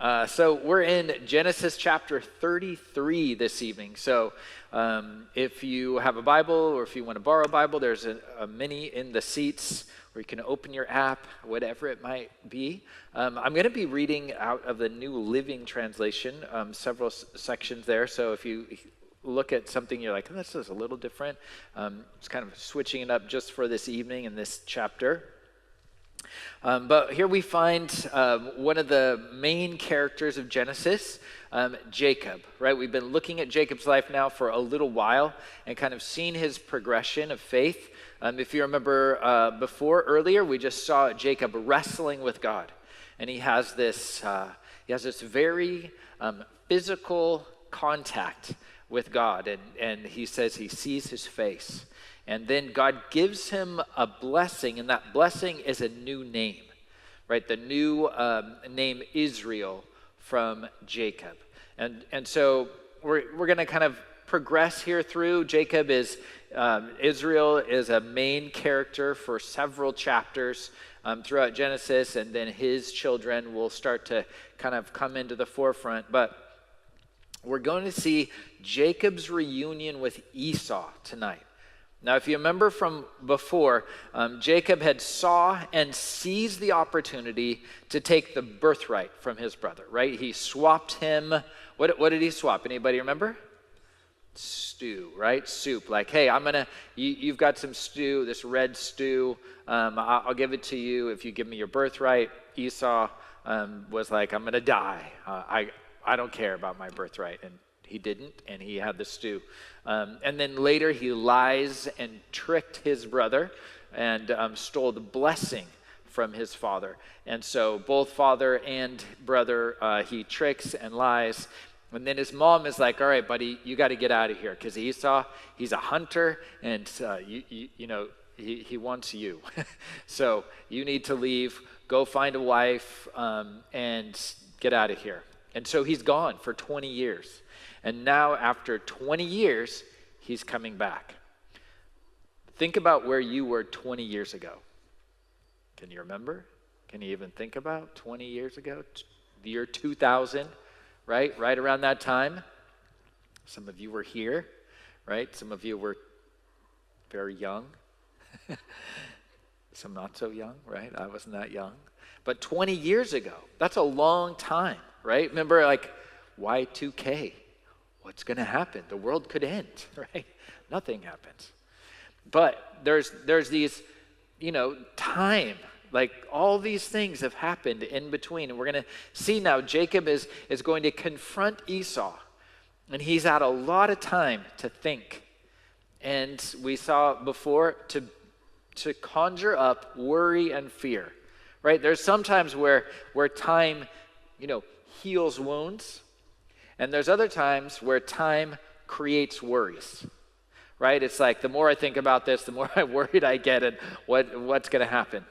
So we're in Genesis chapter 33 this evening. So if you have a Bible or if you want to borrow a Bible, there's a mini in the seats where you can open your app, whatever it might be. I'm going to be reading out of the New Living Translation, several sections there. So if you look at something, you're like, oh, this is a little different. It's kind of switching it up just for this evening in this chapter. But here we find one of the main characters of Genesis, Jacob, right? We've been looking at Jacob's life now for a little while and kind of seen his progression of faith. If you remember earlier, we just saw Jacob wrestling with God. And he has this very physical contact with God. And he says he sees his face. And then God gives him a blessing, and that blessing is a new name, right? The new name Israel from Jacob. And so we're going to kind of progress here through. Israel is a main character for several chapters throughout Genesis, and then his children will start to kind of come into the forefront. But we're going to see Jacob's reunion with Esau tonight. Now, if you remember from before, Jacob had saw and seized the opportunity to take the birthright from his brother, right? He swapped him. What did he swap? Anybody remember? Stew, right? Soup. Like, hey, you've got some stew, this red stew. I'll give it to you if you give me your birthright. Esau was like, I'm going to die. I don't care about my birthright. And he didn't, and he had the stew. And then later he lies and tricked his brother and stole the blessing from his father. And so both father and brother, he tricks and lies. And then his mom is like, all right, buddy, you got to get out of here, because Esau, he's a hunter, and he wants you. So you need to leave, go find a wife, and get out of here. And so he's gone for 20 years. And now after 20 years, he's coming back. Think about where you were 20 years ago. Can you remember? Can you even think about 20 years ago? The year 2000, right? Right around that time. Some of you were here, right? Some of you were very young. Some not so young, right? I wasn't that young. But 20 years ago, that's a long time, right? Remember, like, Y2K. What's going to happen? The world could end, right? Nothing happens. But there's these, time, like all these things have happened in between. And we're going to see now Jacob is going to confront Esau. And he's had a lot of time to think. And we saw before to conjure up worry and fear, right? There's sometimes where time, heals wounds. And there's other times where time creates worries, right? It's like the more I think about this, the more worried I get and what's going to happen.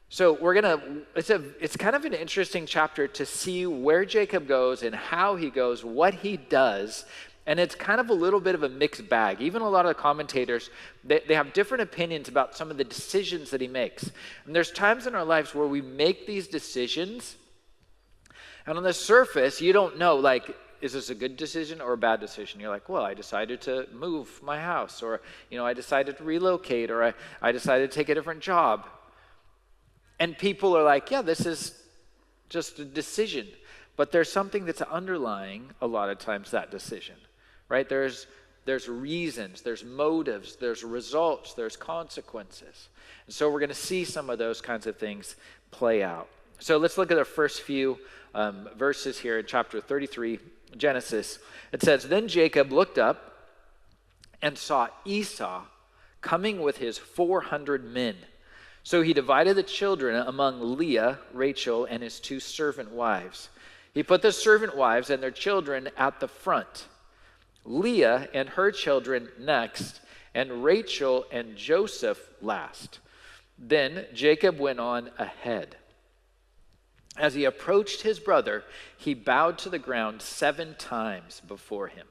So it's kind of an interesting chapter to see where Jacob goes and how he goes, what he does. And it's kind of a little bit of a mixed bag. Even a lot of the commentators, they have different opinions about some of the decisions that he makes. And there's times in our lives where we make these decisions, and on the surface, you don't know, like, is this a good decision or a bad decision? You're like, well, I decided to move my house, or, I decided to relocate, or I decided to take a different job. And people are like, yeah, this is just a decision. But there's something that's underlying a lot of times that decision, right? There's reasons, there's motives, there's results, there's consequences. And so we're going to see some of those kinds of things play out. So let's look at the first few verses here in chapter 33, Genesis. It says, then Jacob looked up and saw Esau coming with his 400 men. So he divided the children among Leah, Rachel, and his 2 servant wives. He put the servant wives and their children at the front, Leah and her children next, and Rachel and Joseph last. Then Jacob went on ahead. As he approached his brother, he bowed to the ground 7 times before him.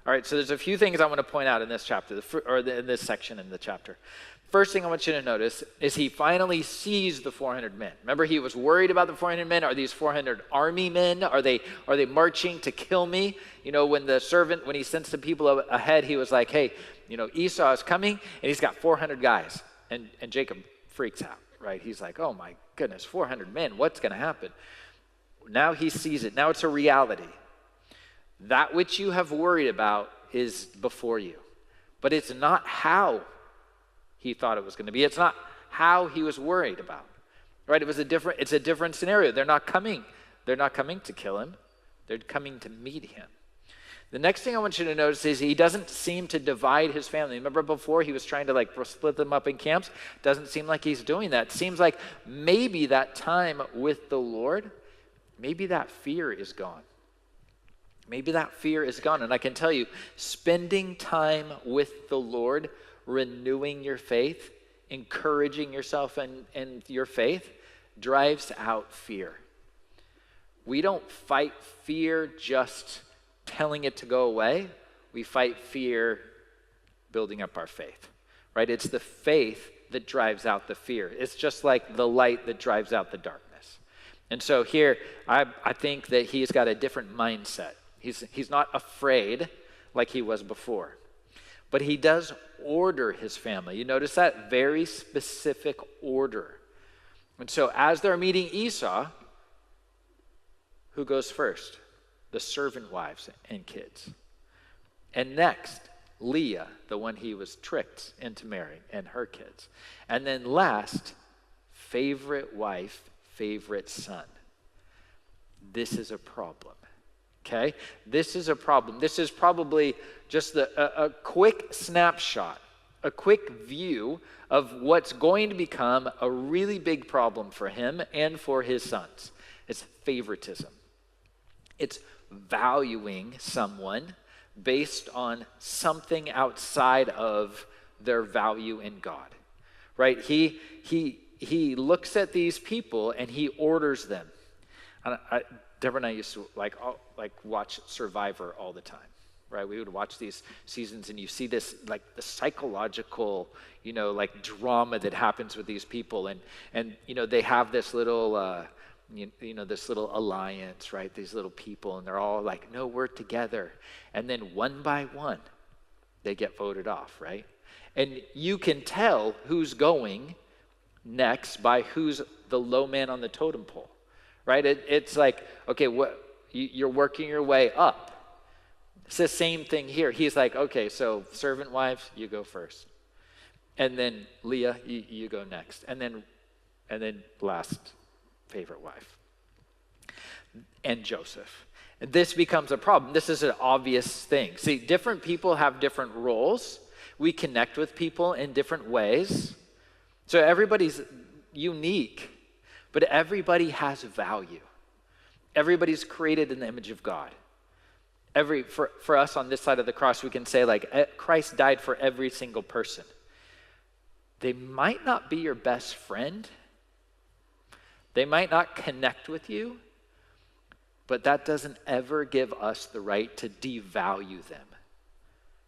All right, so there's a few things I want to point out in this chapter, in this section in the chapter. First thing I want you to notice is he finally sees the 400 men. Remember, he was worried about the 400 men. Are these 400 army men? Are they marching to kill me? You know, when he sends the people ahead, he was like, hey, you know, Esau is coming, and he's got 400 guys. And Jacob freaks out, right? He's like, oh my goodness, 400 men, what's going to happen? Now he sees it. Now it's a reality. That which you have worried about is before you. But it's not how he thought it was going to be. It's not how he was worried about. Right? It's a different scenario. They're not coming to kill him. They're coming to meet him. The next thing I want you to notice is he doesn't seem to divide his family. Remember before he was trying to split them up in camps? Doesn't seem like he's doing that. It seems like maybe that time with the Lord, maybe that fear is gone. Maybe that fear is gone. And I can tell you, spending time with the Lord, renewing your faith, encouraging yourself in your faith, drives out fear. We don't fight fear just telling it to go away. We fight fear building up our faith, right? It's the faith that drives out the fear. It's just like the light that drives out the darkness. And so here, I think that he's got a different mindset. He's not afraid like he was before. But he does order his family. You notice that? Very specific order. And so as they're meeting Esau, who goes first? The servant wives and kids. And next, Leah, the one he was tricked into marrying, and her kids. And then last, favorite wife, favorite son. This is a problem. Okay? This is a problem. This is probably just a quick snapshot, a quick view of what's going to become a really big problem for him and for his sons. It's favoritism. It's valuing someone based on something outside of their value in God. Right? He looks at these people and he orders them. Deborah and I used to watch Survivor all the time, right? We would watch these seasons and you see this the psychological, drama that happens with these people, and they have this little this little alliance, right? These little people, and they're all like, no, we're together. And then one by one, they get voted off, right? And you can tell who's going next by who's the low man on the totem pole. Right? It's like, okay, you're working your way up. It's the same thing here. He's like, okay, so servant wives, you go first. And then Leah, you go next. And then last, favorite wife. And Joseph. And this becomes a problem. This is an obvious thing. See, different people have different roles. We connect with people in different ways. So everybody's unique. But everybody has value. Everybody's created in the image of God. For us on this side of the cross, we can say Christ died for every single person. They might not be your best friend. They might not connect with you. But that doesn't ever give us the right to devalue them.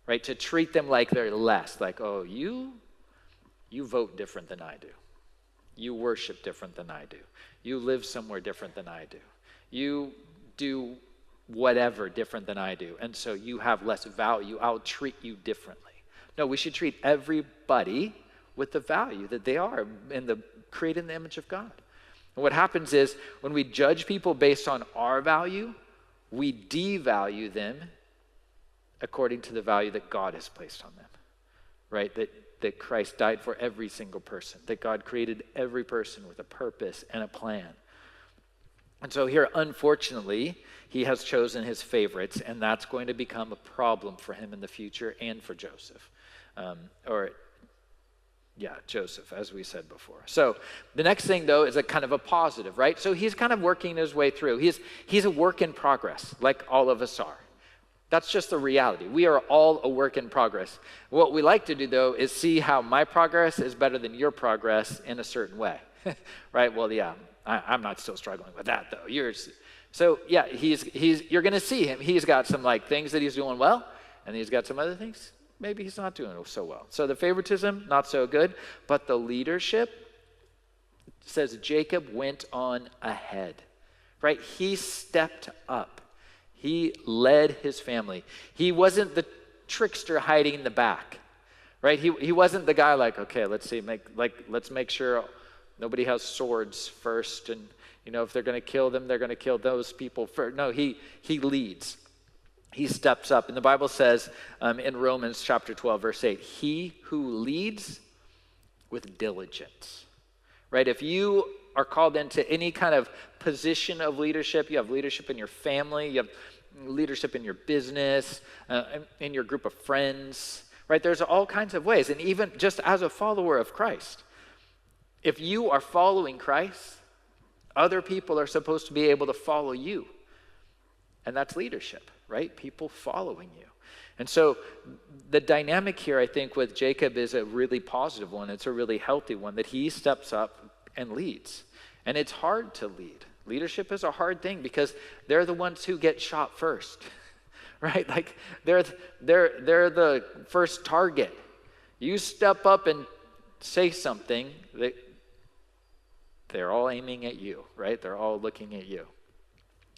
Right? To treat them like they're less. Like, oh, you vote different than I do. You worship different than I do. You live somewhere different than I do. You do whatever different than I do. And so you have less value. I'll treat you differently. No, we should treat everybody with the value that they are created in the image of God. And what happens is when we judge people based on our value, we devalue them according to the value that God has placed on them. Right? That Christ died for every single person, that God created every person with a purpose and a plan. And so here, unfortunately, he has chosen his favorites, and that's going to become a problem for him in the future and for Joseph. Joseph, as we said before. So the next thing, though, is a kind of a positive, right? So he's kind of working his way through. He's a work in progress, like all of us are. That's just the reality. We are all a work in progress. What we like to do, though, is see how my progress is better than your progress in a certain way. Right? Well, yeah, I'm not still struggling with that, though. So, yeah, you're going to see him. He's got some things that he's doing well, And he's got some other things, maybe he's not doing so well. So the favoritism, not so good. But the leadership says Jacob went on ahead, right? He stepped up. He led his family. He wasn't the trickster hiding in the back, right? He wasn't the guy like, okay, let's make sure nobody has swords first, and if they're going to kill them, they're going to kill those people first. No, he leads. He steps up. And the Bible says in Romans chapter 12, verse 8, he who leads with diligence, right? If you are called into any kind of position of leadership, you have leadership in your family, you have leadership in your business, in your group of friends, right? There's all kinds of ways. And even just as a follower of Christ, if you are following Christ, other people are supposed to be able to follow you. And that's leadership, right? People following you. And so the dynamic here, I think, with Jacob is a really positive one. It's a really healthy one, that he steps up and leads. And it's hard to lead. Leadership is a hard thing because they're the ones who get shot first, right? Like they're the first target. You step up and say something, they're all aiming at you, right? They're all looking at you.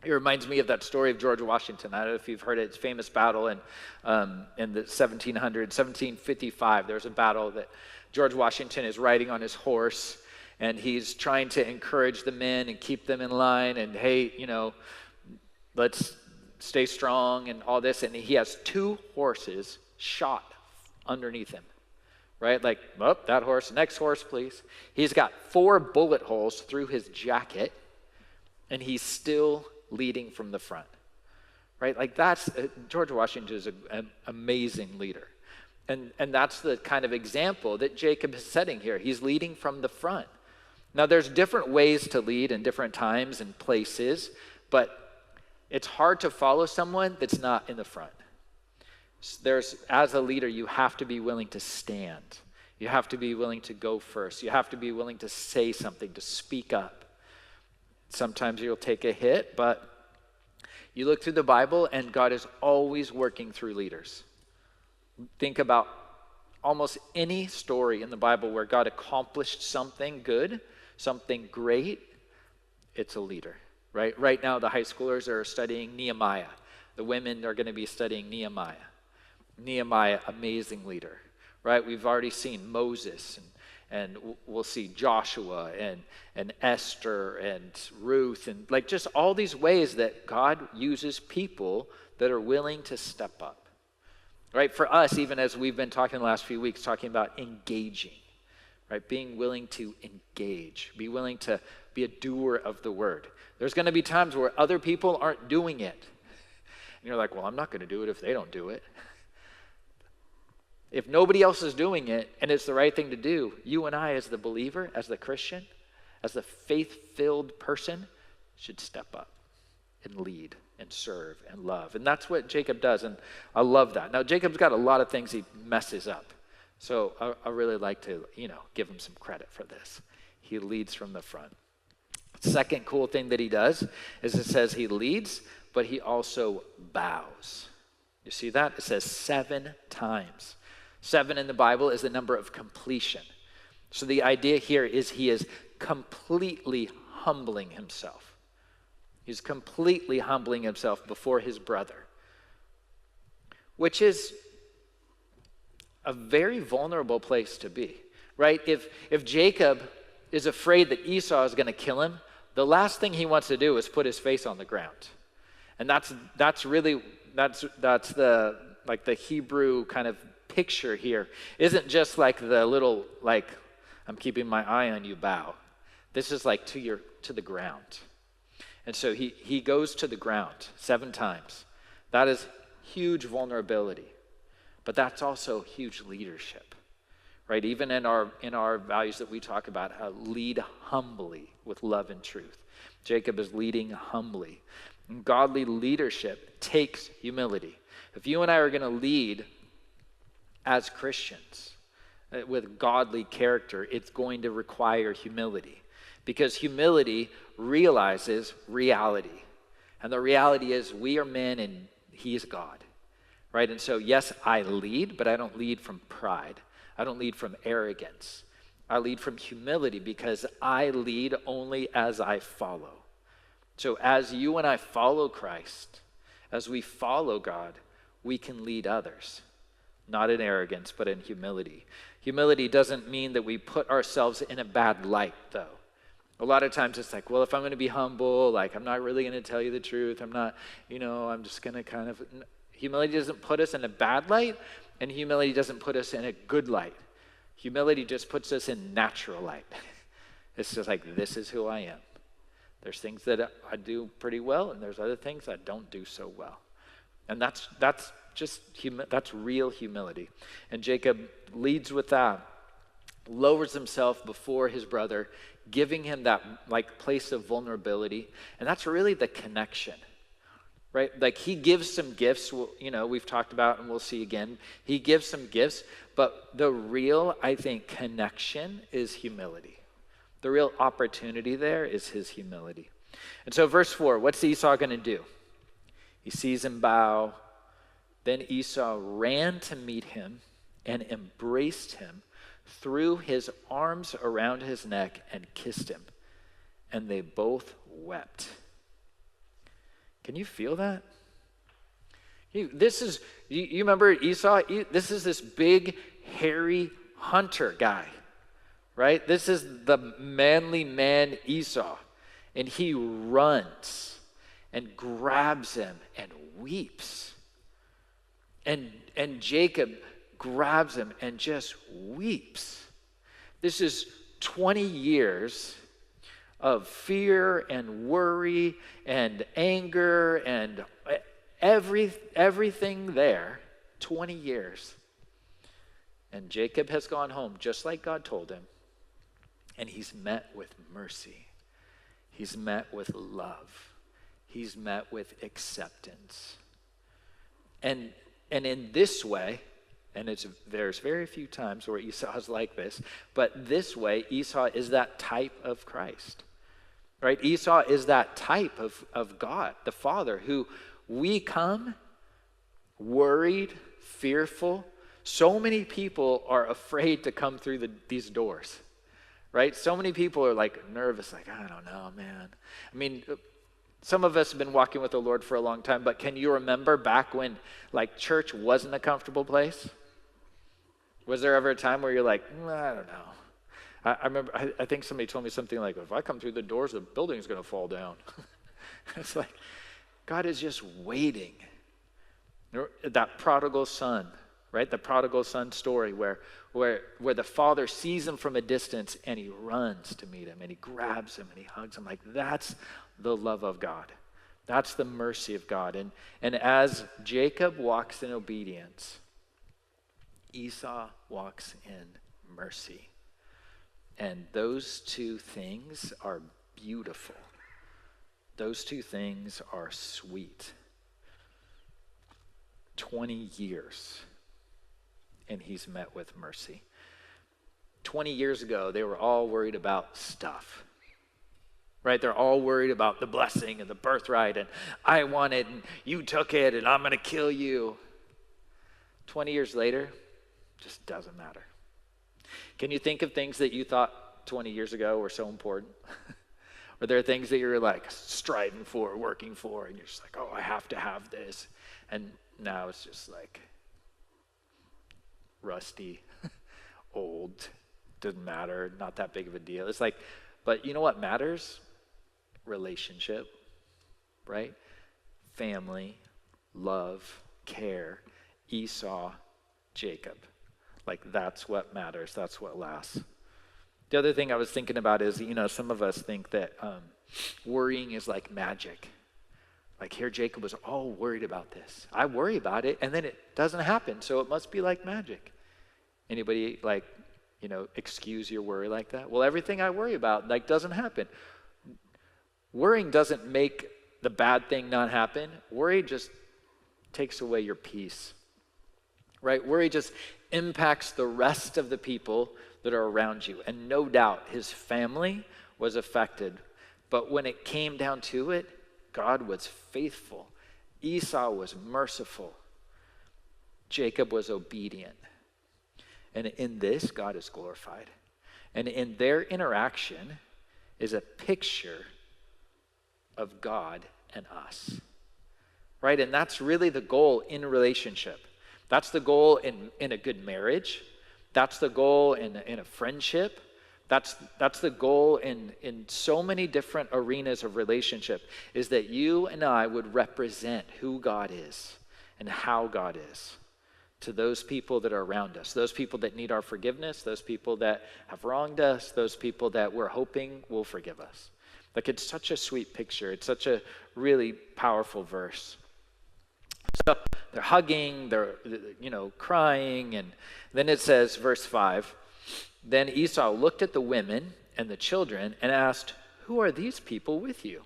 It reminds me of that story of George Washington. I don't know if you've heard it. It's a famous battle in the 1755. There's a battle that George Washington is riding on his horse, and he's trying to encourage the men and keep them in line, and hey, let's stay strong and all this. And he has 2 horses shot underneath him, right? Like, that horse, next horse, please. He's got 4 bullet holes through his jacket, and he's still leading from the front, right? Like that's, George Washington is an amazing leader. And that's the kind of example that Jacob is setting here. He's leading from the front. Now there's different ways to lead in different times and places, but it's hard to follow someone that's not in the front. As a leader, you have to be willing to stand. You have to be willing to go first. You have to be willing to say something, to speak up. Sometimes you'll take a hit, but you look through the Bible and God is always working through leaders. Think about almost any story in the Bible where God accomplished something good, something great. It's a leader, right? Right now, the high schoolers are studying Nehemiah. The women are going to be studying Nehemiah. Nehemiah, amazing leader, right? We've already seen Moses, and we'll see Joshua and Esther and Ruth, and like just all these ways that God uses people that are willing to step up, right? For us, even as we've been talking the last few weeks, talking about engaging, right? Being willing to engage, be willing to be a doer of the word. There's going to be times where other people aren't doing it. And you're like, well, I'm not going to do it if they don't do it. If nobody else is doing it and it's the right thing to do, you and I as the believer, as the Christian, as the faith-filled person, should step up and lead and serve and love. And that's what Jacob does, and I love that. Now, Jacob's got a lot of things he messes up. So I really like to, give him some credit for this. He leads from the front. Second cool thing that he does is it says he leads, but he also bows. You see that? It says 7 times. 7 in the Bible is the number of completion. So the idea here is he is completely humbling himself. He's completely humbling himself before his brother, which is a very vulnerable place to be, right? If Jacob is afraid that Esau is going to kill him, the last thing he wants to do is put his face on the ground. And that's the Hebrew kind of picture here. Isn't just like the little, I'm keeping my eye on you bow. This is like to the ground. And so he goes to the ground 7 times. That is huge vulnerability, but that's also huge leadership, right? Even in our values that we talk about, lead humbly with love and truth. Jacob is leading humbly. And godly leadership takes humility. If you and I are going to lead as Christians with godly character, it's going to require humility, because humility realizes reality. And the reality is we are men and he is God, right? And so, yes, I lead, but I don't lead from pride. I don't lead from arrogance. I lead from humility because I lead only as I follow. So as you and I follow Christ, as we follow God, we can lead others, not in arrogance, but in humility. Humility doesn't mean that we put ourselves in a bad light, though. A lot of times it's like, well, if I'm going to be humble, like I'm not really going to tell you the truth. I'm not, I'm just going to kind of, humility doesn't put us in a bad light, and humility doesn't put us in a good light. Humility just puts us in natural light. It's just like, this is who I am. There's things that I do pretty well, and there's other things I don't do so well. And that's real humility. And Jacob leads with that, lowers himself before his brother, giving him that like place of vulnerability. And that's really the connection, right? Like he gives some gifts, we've talked about and we'll see again. He gives some gifts, but the real, I think, connection is humility. The real opportunity there is his humility. And so verse 4, what's Esau going to do? He sees him bow. Then Esau ran to meet him and embraced him, threw his arms around his neck and kissed him. And they both wept. Can you feel that? You remember Esau? This is this big, hairy hunter guy, right? This is the manly man Esau. And he runs and grabs him and weeps. And Jacob grabs him and just weeps. This is 20 years of fear and worry and anger and everything there, 20 years. And Jacob has gone home just like God told him. And he's met with mercy. He's met with love. He's met with acceptance. And in this way, and there's very few times where Esau is like this, but this way, Esau is that type of Christ, right? Esau is that type of God, the Father, who we come worried, fearful. So many people are afraid to come through these doors, right? So many people are like nervous, like, I don't know, man. I mean, some of us have been walking with the Lord for a long time, but can you remember back when like church wasn't a comfortable place? Was there ever a time where you're like, I don't know. I remember, I think somebody told me something like, if I come through the doors, the building's going to fall down. It's like, God is just waiting. That prodigal son, right? The prodigal son story where the father sees him from a distance and he runs to meet him and he grabs him and he hugs him. Like, that's the love of God. That's the mercy of God. And as Jacob walks in obedience, Esau walks in mercy. And those two things are beautiful. Those two things are sweet. 20 years, and he's met with mercy. 20 years ago, they were all worried about stuff, right? They're all worried about the blessing and the birthright, and I want it, and you took it, and I'm going to kill you. 20 years later, just doesn't matter. Can you think of things that you thought 20 years ago were so important? Or there are things that you're like striving for, working for, and you're just like, oh, I have to have this. And now it's just like rusty, old, doesn't matter, not that big of a deal. It's like, but you know what matters? Relationship, right? Family, love, care, Esau, Jacob. Like, that's what matters. That's what lasts. The other thing I was thinking about is, some of us think that worrying is like magic. Like here, Jacob was all worried about this. I worry about it, and then it doesn't happen, so it must be like magic. Anybody excuse your worry like that? Well, everything I worry about doesn't happen. Worrying doesn't make the bad thing not happen. Worry just takes away your peace, right? Worry just impacts the rest of the people that are around you. And no doubt his family was affected. But when it came down to it, God was faithful. Esau was merciful. Jacob was obedient. And in this, God is glorified. And in their interaction is a picture of God and us, right? And that's really the goal in relationship. That's the goal in a good marriage. That's the goal in a friendship. That's the goal in so many different arenas of relationship, is that you and I would represent who God is and how God is to those people that are around us, those people that need our forgiveness, those people that have wronged us, those people that we're hoping will forgive us. Like, it's such a sweet picture. It's such a really powerful verse. So they're hugging, they're, crying, and then it says, verse 5, then Esau looked at the women and the children and asked, "Who are these people with you?"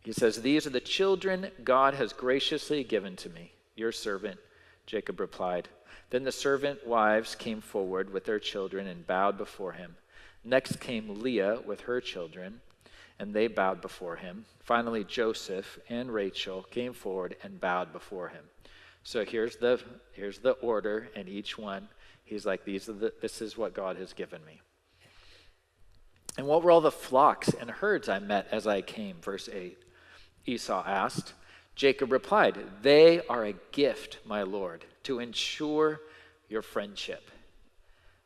He says, "These are the children God has graciously given to me, your servant," Jacob replied. Then the servant wives came forward with their children and bowed before him. Next came Leah with her children, and they bowed before him. Finally, Joseph and Rachel came forward and bowed before him. So here's the order, and each one, he's like, this is what God has given me. "And what were all the flocks and herds I met as I came?" Verse 8. Esau asked. Jacob replied, "They are a gift, my lord, to ensure your friendship."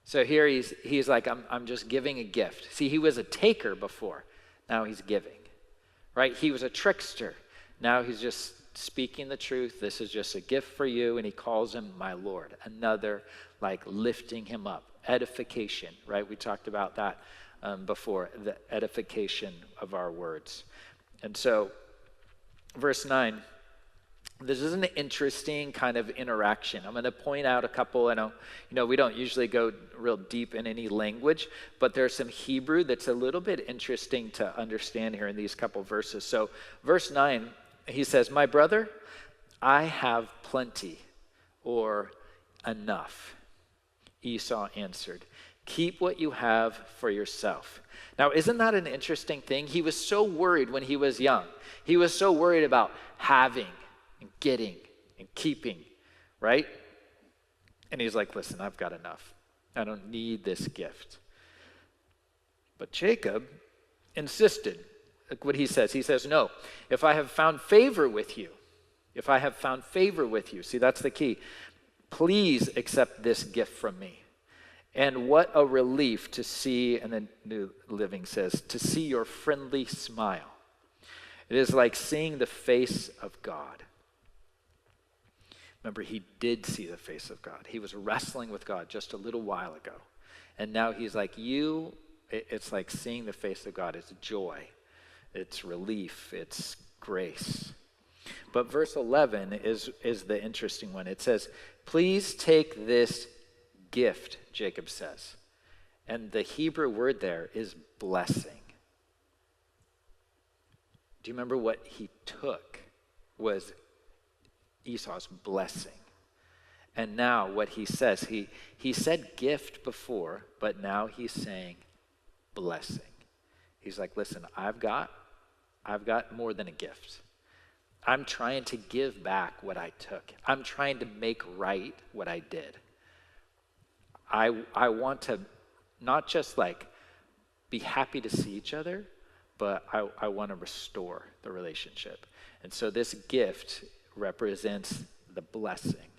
So here he's like, I'm just giving a gift. See, he was a taker before. Now he's giving, right? He was a trickster. Now he's just speaking the truth. This is just a gift for you. And he calls him my Lord. Another, like, lifting him up. Edification, right? We talked about that before, the edification of our words. And so, verse 9, this is an interesting kind of interaction. I'm going to point out a couple. I know, we don't usually go real deep in any language, but there's some Hebrew that's a little bit interesting to understand here in these couple verses. So verse 9, he says, "My brother, I have plenty," or enough. Esau answered, "Keep what you have for yourself." Now, isn't that an interesting thing? He was so worried when he was young. He was so worried about having and getting and keeping, right? And he's like, "Listen, I've got enough. I don't need this gift." But Jacob insisted. Look what he says. He says, "No, if I have found favor with you, see, that's the key. Please accept this gift from me. And what a relief to see," and then New Living says, "to see your friendly smile. It is like seeing the face of God." Remember, he did see the face of God. He was wrestling with God just a little while ago. And now he's like, it's like seeing the face of God. It's joy. It's relief. It's grace. But verse 11 is the interesting one. It says, "Please take this gift," Jacob says. And the Hebrew word there is blessing. Do you remember what he took was Esau's blessing? And now what he says, he said gift before, but now he's saying blessing. He's like, "Listen, I've got more than a gift. I'm trying to give back what I took. I'm trying to make right what I did. I want to not just like be happy to see each other, but I want to restore the relationship." And so this gift represents the blessing.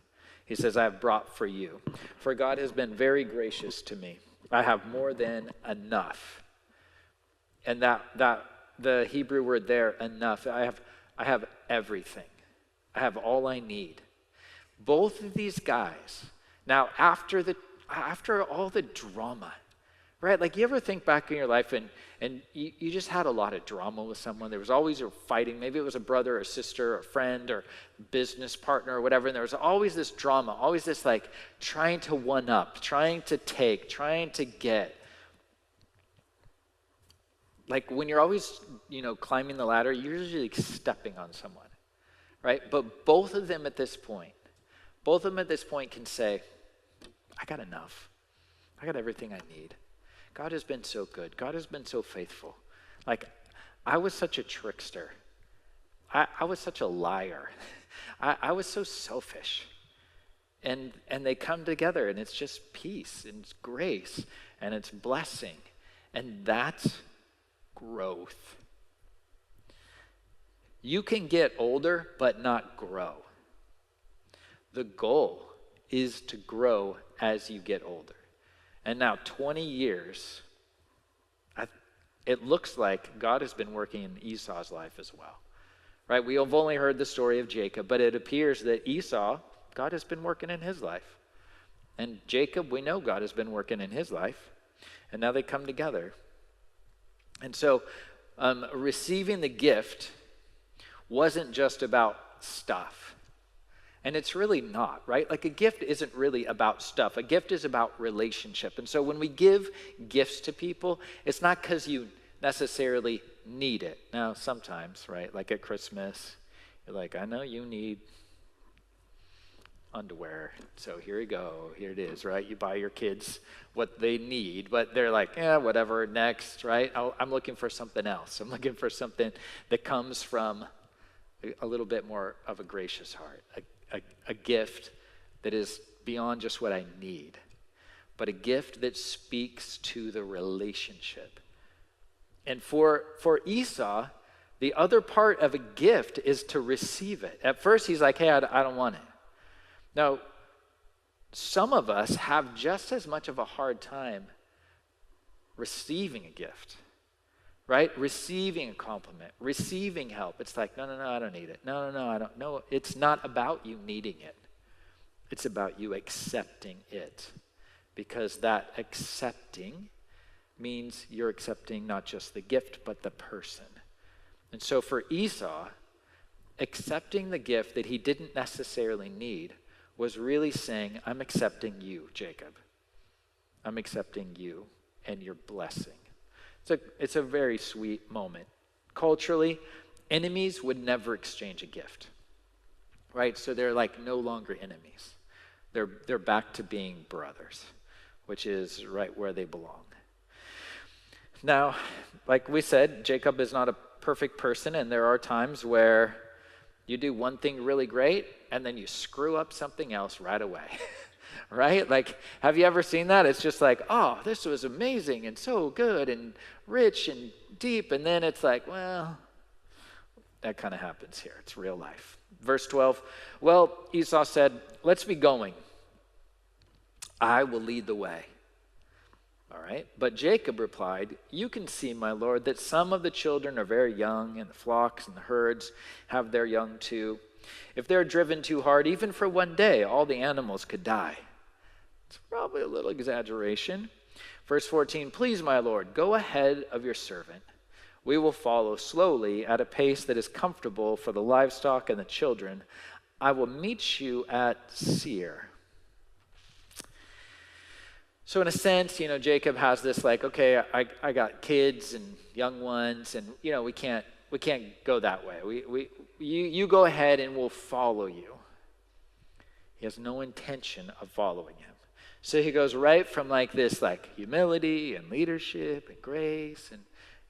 He says, "I have brought for you, for God has been very gracious to me. I have more than enough." And that the Hebrew word there, enough, I have everything. I have all I need. Both of these guys, now after all the drama, right? Like, you ever think back in your life and you just had a lot of drama with someone? There was always a fighting. Maybe it was a brother or a sister or a friend or business partner or whatever. And there was always this drama, always this like trying to one up, trying to take, trying to get. Like, when you're always, climbing the ladder, you're usually stepping on someone, right? But both of them at this point can say, "I got enough. I got everything I need. God has been so good. God has been so faithful. Like, I was such a trickster. I was such a liar. I was so selfish. and they come together, and it's just peace, and it's grace, and it's blessing. And that's growth. You can get older, but not grow. The goal is to grow as you get older. And now 20 years, it looks like God has been working in Esau's life as well. Right? We have only heard the story of Jacob, but it appears that Esau, God has been working in his life. And Jacob, we know God has been working in his life. And now they come together. And so receiving the gift wasn't just about stuff. And it's really not, right? Like a gift isn't really about stuff. A gift is about relationship. And so when we give gifts to people, it's not because you necessarily need it. Now, sometimes, right? Like at Christmas, you're like, I know you need underwear, so here you go, here it is, right? You buy your kids what they need, but they're like, yeah, whatever, next, right? I'm looking for something else. I'm looking for something that comes from a little bit more of a gracious heart, a gift that is beyond just what I need, but a gift that speaks to the relationship. And for Esau, the other part of a gift is to receive it. At first, he's like, hey, I don't want it. Now, some of us have just as much of a hard time receiving a gift, right? Receiving a compliment, receiving help. It's like, no, I don't need it. No, I don't. No, it's not about you needing it. It's about you accepting it, because that accepting means you're accepting not just the gift, but the person. And so for Esau, accepting the gift that he didn't necessarily need was really saying, I'm accepting you, Jacob. I'm accepting you and your blessing. It's a very sweet moment. Culturally, enemies would never exchange a gift, right? So they're like no longer enemies. They're back to being brothers, which is right where they belong. Now, like we said, Jacob is not a perfect person, and there are times where you do one thing really great, and then you screw up something else right away, right? Like, have you ever seen that? It's just like, oh, this was amazing and so good and rich and deep, and then it's like, well, that kind of happens here. It's real life. Verse 12, well, Esau said, let's be going. I will lead the way. All right. But Jacob replied, you can see, my lord, that some of the children are very young, and the flocks and the herds have their young too. If they're driven too hard, even for one day, all the animals could die. It's probably a little exaggeration. Verse 14, please, my lord, go ahead of your servant. We will follow slowly at a pace that is comfortable for the livestock and the children. I will meet you at Seir. So in a sense, Jacob has this like, okay, I got kids and young ones, and we can't go that way. You go ahead and we'll follow you. He has no intention of following him. So he goes right from like this like humility and leadership and grace and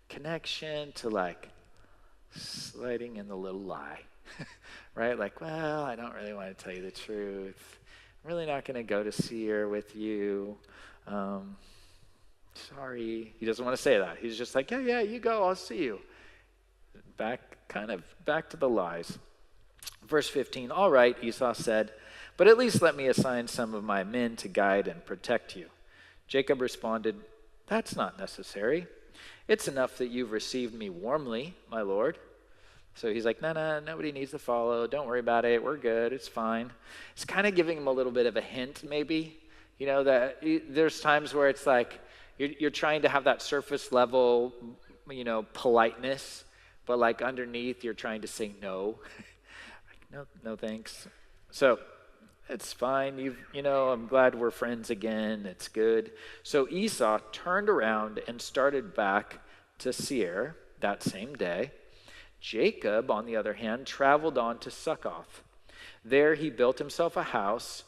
connection to like sliding in the little lie, right? Like, well, I don't really want to tell you the truth. I'm really not going to go to Seir with you. Sorry. He doesn't want to say that. He's just like, yeah, you go. I'll see you. Back to the lies. Verse 15, all right, Esau said, but at least let me assign some of my men to guide and protect you. Jacob responded, that's not necessary. It's enough that you've received me warmly, my lord. So he's like, no, nobody needs to follow. Don't worry about it. We're good. It's fine. It's kind of giving him a little bit of a hint, maybe. That there's times where it's like you're trying to have that surface level, politeness, but like underneath you're trying to say no. Like, no, thanks. So it's fine. I'm glad we're friends again. It's good. So Esau turned around and started back to Seir that same day. Jacob, on the other hand, traveled on to Succoth. There he built himself a house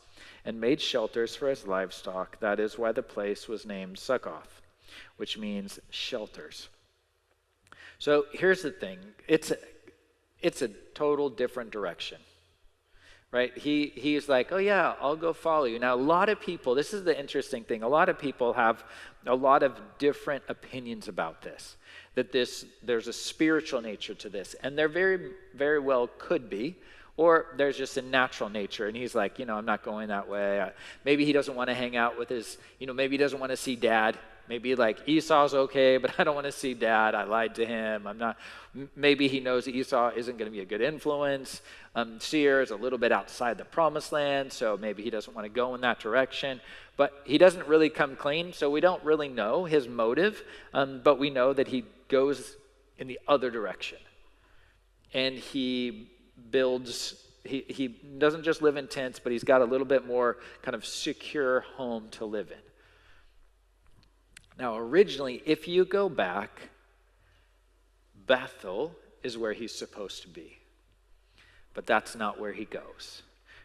and made shelters for his livestock. That is why the place was named Succoth, which means shelters. So here's the thing. It's a total different direction, right? He's like, oh yeah, I'll go follow you. Now, a lot of people, this is the interesting thing, a lot of people have a lot of different opinions about this, that there's a spiritual nature to this, and there very, very well could be, or there's just a natural nature, and he's like, I'm not going that way. Maybe he doesn't want to hang out with his, maybe he doesn't want to see dad. Maybe like Esau's okay, but I don't want to see dad. I lied to him. Maybe he knows Esau isn't going to be a good influence. Seir is a little bit outside the promised land, so maybe he doesn't want to go in that direction. But he doesn't really come clean, so we don't really know his motive, but we know that he goes in the other direction. And he builds, he doesn't just live in tents, but he's got a little bit more kind of secure home to live in. Now, originally, if you go back, Bethel is where he's supposed to be. But that's not where he goes,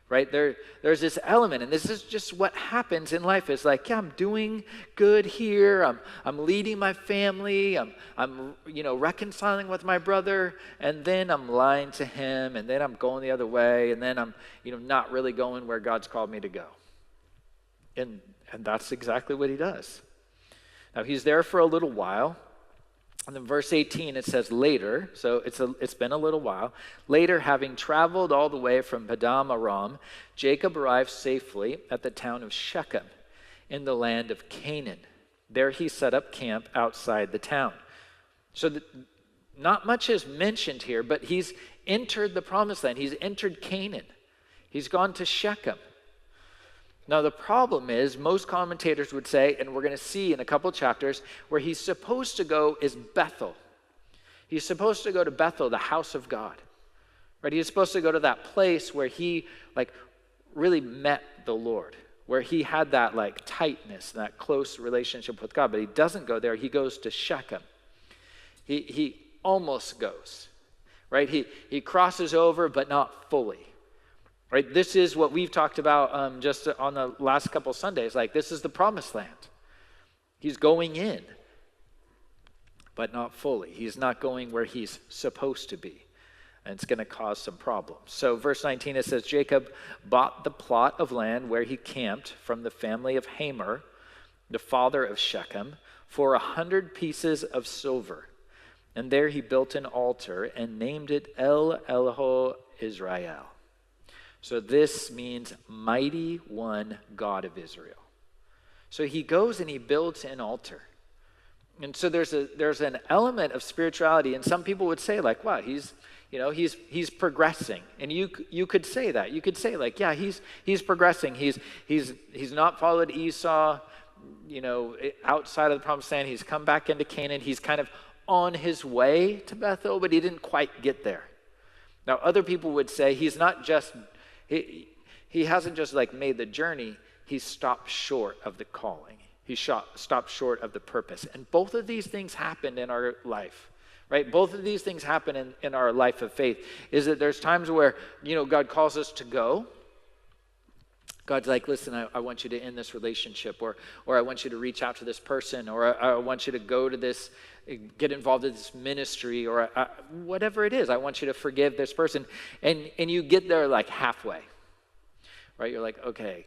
right? There's this element, and this is just what happens in life. It's like, yeah, I'm doing good here. I'm leading my family. I'm reconciling with my brother, and then I'm lying to him, and then I'm going the other way, and then I'm, not really going where God's called me to go. And that's exactly what he does. Now, he's there for a little while. And then verse 18, it says later, so it's been a little while. Later, having traveled all the way from Padan Aram, Jacob arrived safely at the town of Shechem in the land of Canaan. There he set up camp outside the town. So not much is mentioned here, but he's entered the promised land. He's entered Canaan. He's gone to Shechem. Now, the problem is, most commentators would say, and we're going to see in a couple chapters, where he's supposed to go is Bethel. He's supposed to go to Bethel, the house of God. Right? He's supposed to go to that place where he, really met the Lord, where he had that, tightness, that close relationship with God. But he doesn't go there. He goes to Shechem. He almost goes. Right? He crosses over, but not fully. Right, this is what we've talked about just on the last couple Sundays. This is the promised land. He's going in, but not fully. He's not going where he's supposed to be. And it's going to cause some problems. So verse 19, it says, Jacob bought the plot of land where he camped from the family of Hamor, the father of Shechem, for 100 pieces of silver. And there he built an altar and named it El Elohe Israel. So this means mighty one, God of Israel. So he goes and he builds an altar. And so there's an element of spirituality, and some people would say wow, he's progressing. And you could say that. You could say yeah, he's progressing. He's not followed Esau, outside of the promised land. He's come back into Canaan. He's kind of on his way to Bethel, but he didn't quite get there. Now, other people would say he's not just He hasn't just made the journey, he's stopped short of the calling. He stopped short of the purpose. And both of these things happen in our life, right? Both of these things happen in our life of faith, is that there's times where, God calls us to go. God's like, listen, I want you to end this relationship, or I want you to reach out to this person, or I want you to go to this, get involved in this ministry, or whatever it is. I want you to forgive this person. And you get there halfway, right? You're like, okay,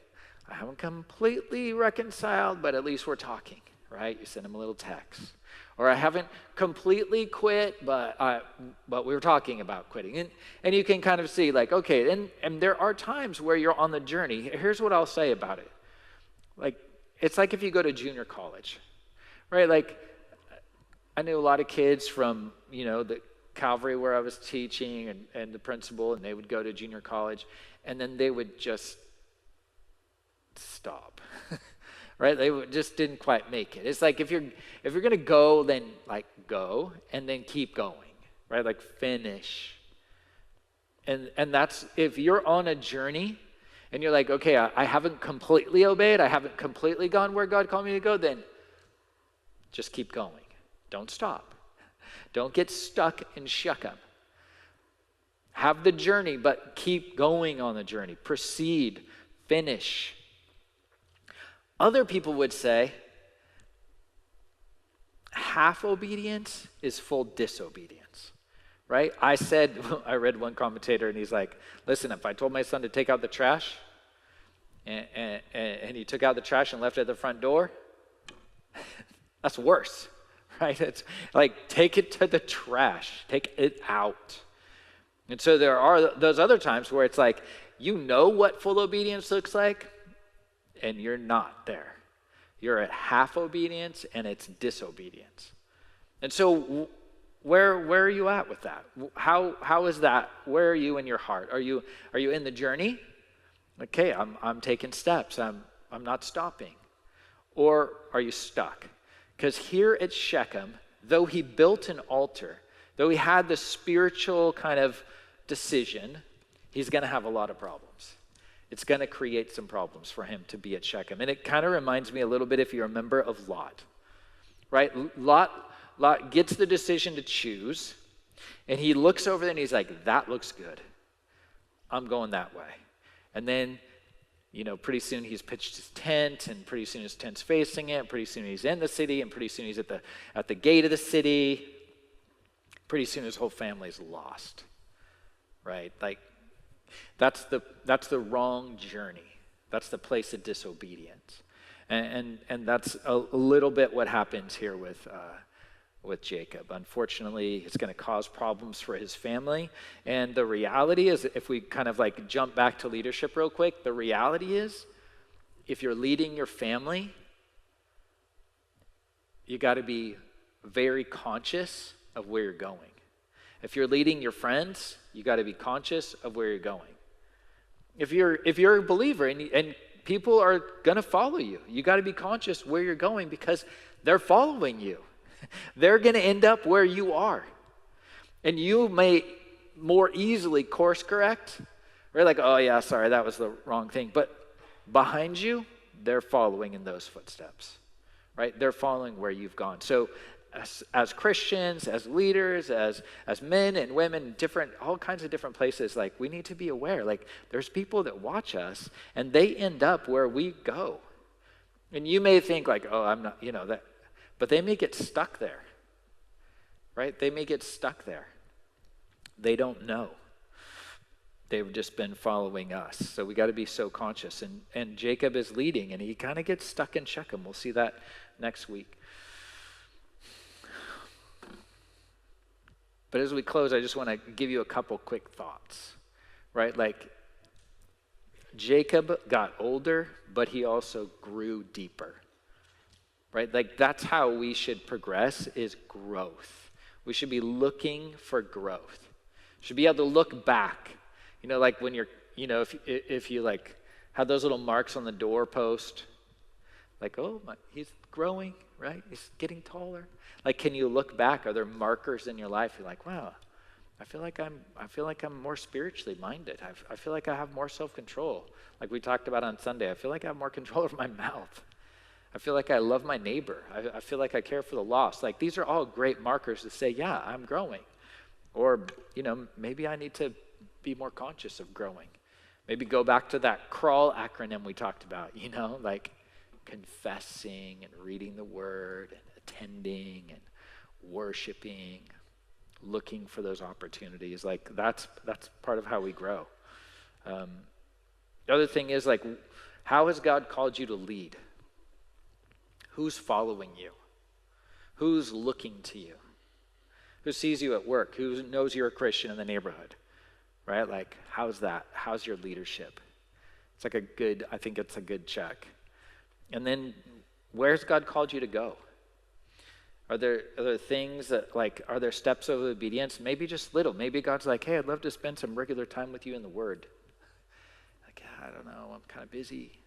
I haven't completely reconciled, but at least we're talking, right? You send them a little text. Or I haven't completely quit, but we were talking about quitting. And you can kind of see okay, and there are times where you're on the journey. Here's what I'll say about it. It's like if you go to junior college, right? I knew a lot of kids from, the Calvary where I was teaching and the principal, and they would go to junior college, and then they would just stop. Right? They just didn't quite make it. It's like if you're going to go, then go and then keep going, right? Finish. And that's, if you're on a journey and you're okay, I haven't completely obeyed, I haven't completely gone where God called me to go, then just keep going. Don't stop. Don't get stuck in Shechem. Have the journey, but keep going on the journey. Proceed. Finish. Other people would say half obedience is full disobedience, right? I read one commentator and he's like, listen, if I told my son to take out the trash and he took out the trash and left it at the front door, that's worse, right? It's like, take it to the trash, take it out. And so there are those other times where it's like, you know what full obedience looks like, and you're not there. You're at half obedience, and it's disobedience. And so where are you at with that? How is that? Where are you in your heart? Are you in the journey? Okay, I'm taking steps. I'm not stopping. Or are you stuck? Because here at Shechem, though he built an altar, though he had the spiritual kind of decision, he's going to have a lot of problems. It's going to create some problems for him to be at Shechem. And it kind of reminds me a little bit, if you remember, of Lot, right? Lot gets the decision to choose, and he looks over there and he's like, that looks good. I'm going that way. And then, pretty soon he's pitched his tent, and pretty soon his tent's facing it, and pretty soon he's in the city, and pretty soon he's at the gate of the city. Pretty soon his whole family's lost, right? Like, that's the wrong journey. That's the place of disobedience. And that's a little bit what happens here with Jacob. Unfortunately, it's going to cause problems for his family. And the reality is, if we kind of like jump back to leadership real quick, the reality is, if you're leading your family, you got to be very conscious of where you're going. If you're leading your friends, you got to be conscious of where you're going. If you're a believer and people are going to follow you, you got to be conscious where you're going, because they're following you. They're going to end up where you are. And you may more easily course correct. Right? Like, oh yeah, sorry, that was the wrong thing. But behind you, they're following in those footsteps. Right? They're following where you've gone. So as Christians, as leaders, as men and women, all kinds of different places, like, we need to be aware. Like, there's people that watch us, and they end up where we go. And you may think like, oh, I'm not, that. But they may get stuck there, right? They may get stuck there. They don't know. They've just been following us. So we got to be so conscious. And Jacob is leading, and he kind of gets stuck in Shechem. We'll see that next week. But as we close, I just want to give you a couple quick thoughts, right? Like, Jacob got older, but he also grew deeper. Right? Like, that's how we should progress, is growth. We should be looking for growth. Should be able to look back. Like when you're, if you like have those little marks on the doorpost, like, oh, he's growing, right? He's getting taller. Like, can you look back? Are there markers in your life? You're like, wow, I feel like I'm more spiritually minded. I feel like I have more self-control. Like we talked about on Sunday, I feel like I have more control over my mouth. I feel like I love my neighbor. I feel like I care for the lost. Like, these are all great markers to say, yeah, I'm growing. Or, maybe I need to be more conscious of growing. Maybe go back to that CRAWL acronym we talked about, like confessing and reading the word and attending and worshiping, looking for those opportunities. Like, that's part of how we grow. The other thing is, like, how has God called you to lead? Who's following you? Who's looking to you? Who sees you at work? Who knows you're a Christian in the neighborhood? Right? Like, how's that? How's your leadership? It's like I think it's a good check. And then, where's God called you to go? Are there things that, like, are there steps of obedience? Maybe just little. Maybe God's like, hey, I'd love to spend some regular time with you in the Word. Like, I don't know, I'm kind of busy.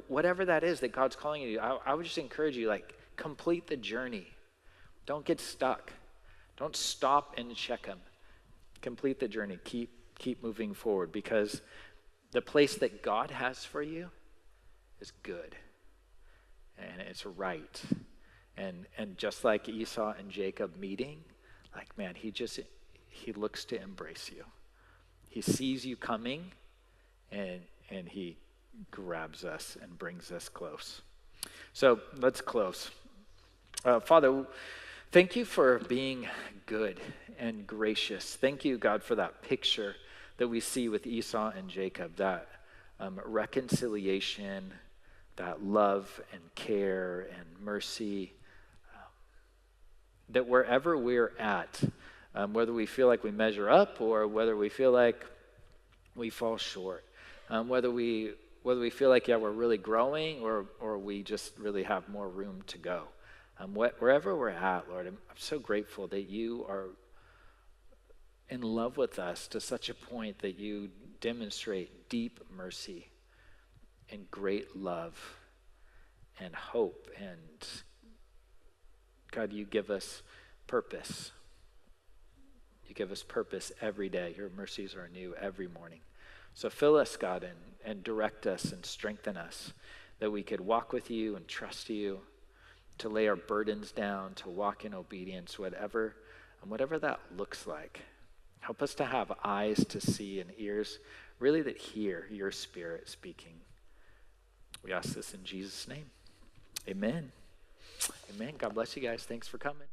Whatever that is that God's calling you to, I would just encourage you, like, complete the journey. Don't get stuck. Don't stop in Shechem. Complete the journey. Keep moving forward, because the place that God has for you is good, and it's right. And just like Esau and Jacob meeting, like, man, he looks to embrace you. He sees you coming, and he grabs us and brings us close. So let's close. Father, Thank you for being good and gracious. Thank you, God, for that picture that we see with Esau and Jacob, that reconciliation, that love and care and mercy, that wherever we're at, whether we feel like we measure up or whether we feel like we fall short, whether we feel like, yeah, we're really growing or we just really have more room to go. Wherever we're at, Lord, I'm so grateful that you are in love with us to such a point that you demonstrate deep mercy and great love and hope. And God, you give us purpose. You give us purpose every day. Your mercies are new every morning. So fill us, God, and direct us and strengthen us that we could walk with you and trust you, to lay our burdens down, to walk in obedience, whatever that looks like. Help us to have eyes to see and ears really that hear your Spirit speaking. We ask this in Jesus' name. Amen. Amen. God bless you guys. Thanks for coming.